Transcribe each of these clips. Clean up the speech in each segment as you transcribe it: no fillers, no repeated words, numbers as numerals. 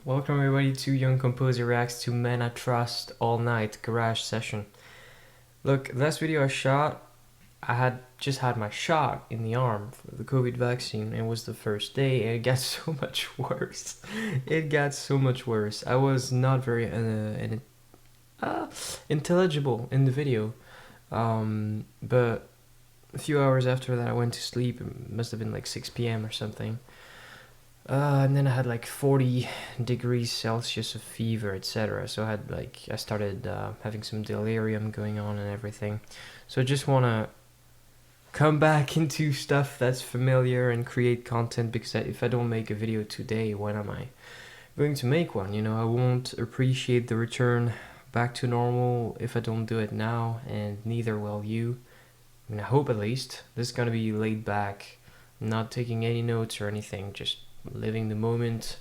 Welcome everybody to Young Composer Reacts to Men I Trust All Night Garage Session. Look, last video I shot, I had just had my shot in the arm for the COVID vaccine. It was the first day and it got so much worse. It got so much worse. I was not very intelligible in the video. But a few hours after that I went to sleep. It must have been like 6 p.m. or something. And then I had like 40 degrees Celsius of fever, etc. So I started having some delirium going on and everything. So I just want to come back into stuff that's familiar and create content, because if I don't make a video today, when am I going to make one? You know, I won't appreciate the return back to normal if I don't do it now, and neither will you. I mean, I hope at least. This is gonna be laid back, not taking any notes or anything, just living the moment,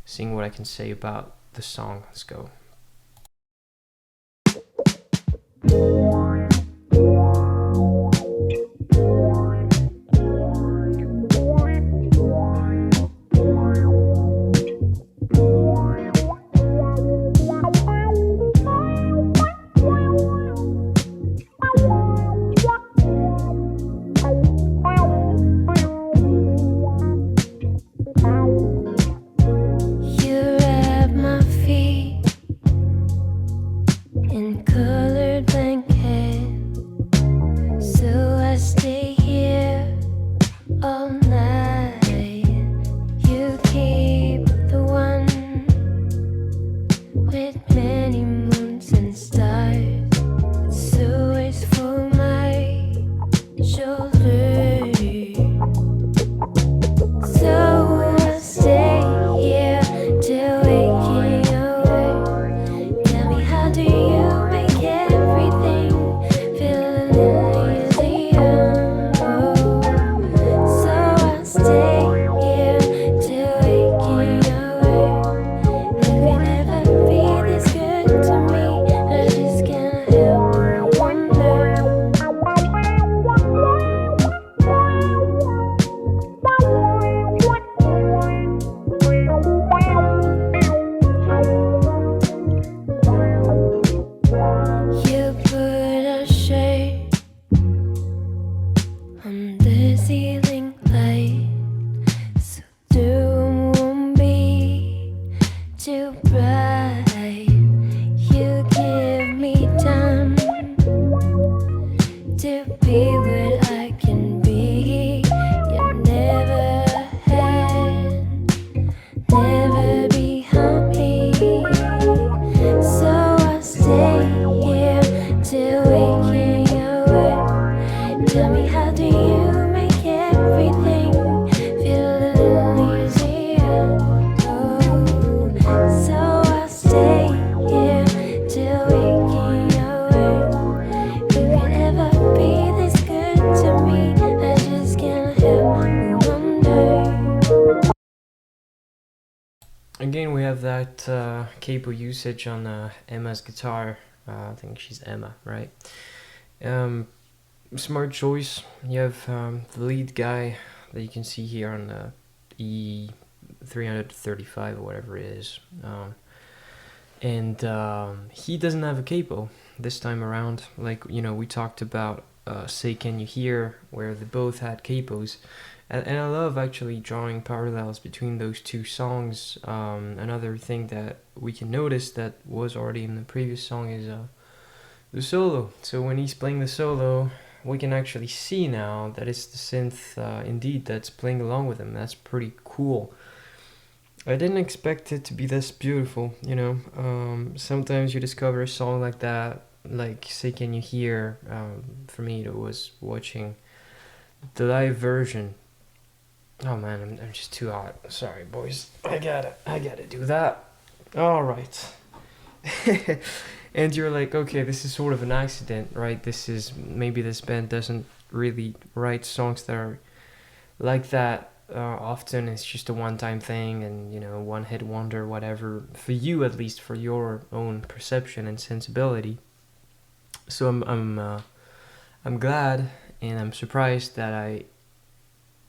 seeing what I can say about the song. Let's go. Again, we have that capo usage on Emma's guitar. I think she's Emma, right? Smart choice. You have the lead guy that you can see here on the E335 or whatever it is. He doesn't have a capo this time around. Like, you know, we talked about Say Can You Hear, where they both had capos. And I love actually drawing parallels between those two songs. Another thing that we can notice that was already in the previous song is the solo. So when he's playing the solo, we can actually see now that it's the synth indeed that's playing along with him. That's pretty cool. I didn't expect it to be this beautiful, you know. Sometimes you discover a song like that, like Say Can You Hear. For me, it was watching the live version. Oh man, I'm just too hot. Sorry, boys. I gotta do that. All right. And you're like, okay, this is sort of an accident, right? Maybe this band doesn't really write songs that are like that often. It's just a one-time thing, and you know, one-hit wonder, whatever. For you, at least, for your own perception and sensibility. So I'm glad, and I'm surprised that I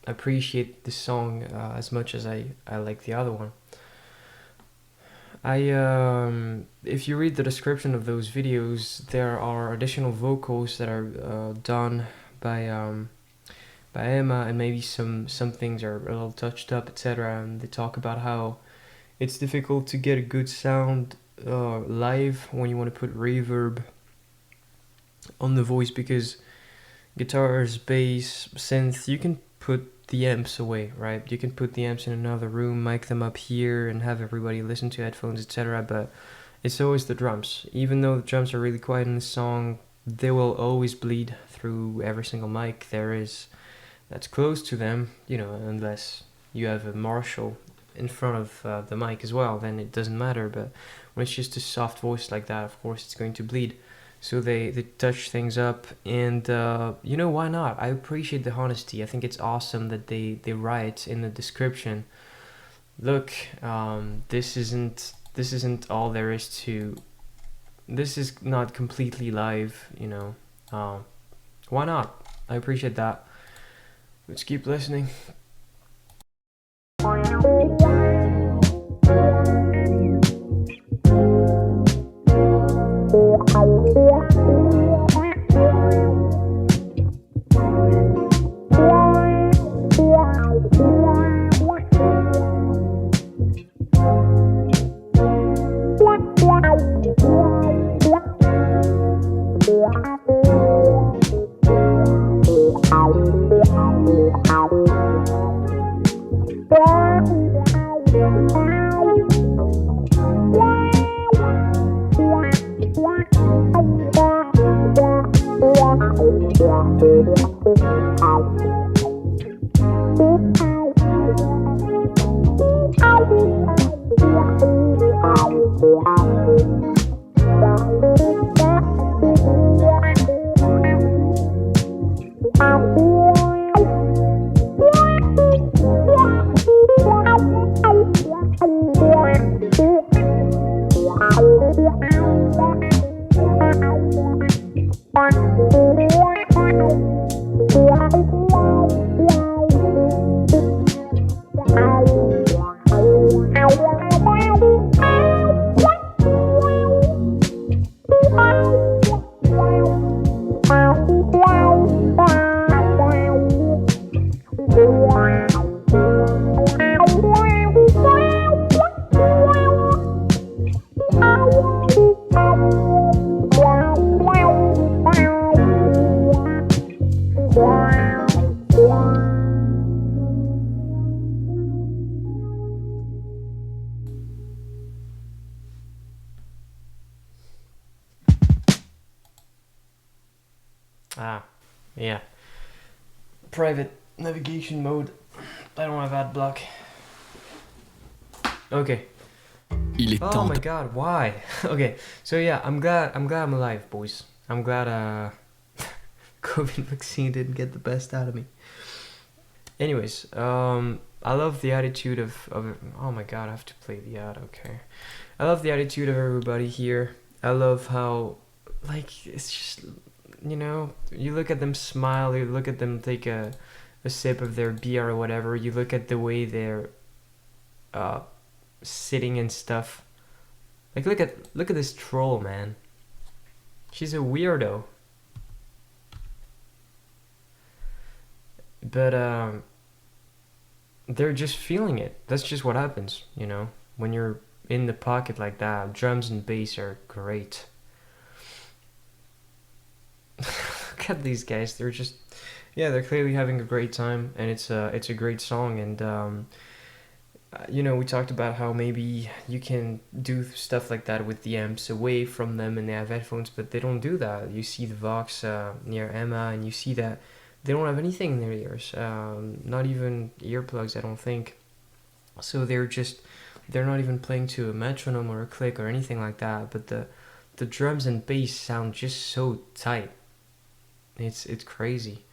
appreciate this song as much as I like the other one. if you read the description of those videos, there are additional vocals that are done by Emma, and maybe some things are a little touched up, etc. And they talk about how it's difficult to get a good sound live when you want to put reverb on the voice, because guitars, bass, synth, you can put the amps away, right? You can put the amps in another room, mic them up here, and have everybody listen to headphones, etc. But it's always the drums. Even though the drums are really quiet in the song, they will always bleed through every single mic there is that's close to them, you know, unless you have a Marshall in front of the mic as well, then it doesn't matter. But when it's just a soft voice like that, of course it's going to bleed. So they touch things up, and you know, why not? I appreciate the honesty. I think it's awesome that they write in the description, look, this isn't all there is to, this is not completely live, you know. Why not? I appreciate that. Let's keep listening. Yeah. Private navigation mode. I don't have ad block. Okay. Il est temps. Oh my god, why? Okay, so yeah, I'm glad I'm alive, boys. I'm glad COVID vaccine didn't get the best out of me. Anyways, I love the attitude of oh my god, I have to play the ad, okay. I love the attitude of everybody here. I love how, like, it's just, you know, you look at them smile, you look at them take a sip of their beer or whatever, you look at the way they're sitting and stuff. Like, look at this troll, man. She's a weirdo. But they're just feeling it. That's just what happens, you know, when you're in the pocket like that. Drums and bass are great. Look at these guys. They're just, yeah, they're clearly having a great time, and it's a great song. And you know, we talked about how maybe you can do stuff like that with the amps away from them and they have headphones, but they don't do that. You see the Vox near Emma, and you see that they don't have anything in their ears, not even earplugs, I don't think. So they're not even playing to a metronome or a click or anything like that, but the drums and bass sound just so tight. It's crazy.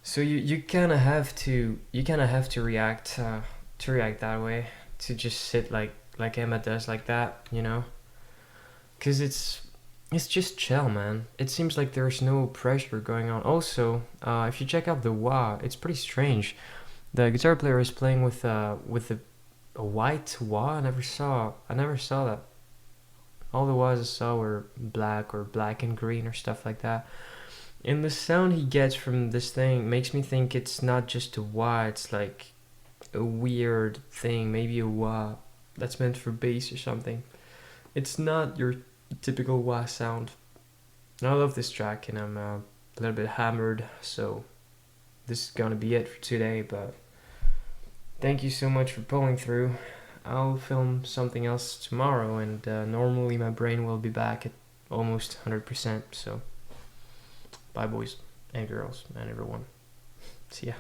So you kind of have to react that way, to just sit like Emma does, like that, you know, because it's just chill, man. It seems like there's no pressure going on. Also, if you check out the wah, it's pretty strange. The guitar player is playing with the A white wah? I never saw that. All the wahs I saw were black or black and green or stuff like that. And the sound he gets from this thing makes me think it's not just a wah, it's like a weird thing, maybe a wah that's meant for bass or something. It's not your typical wah sound. And I love this track, and I'm a little bit hammered, so this is gonna be it for today, but thank you so much for pulling through. I'll film something else tomorrow, and normally my brain will be back at almost 100%, so bye boys and girls and everyone. See ya.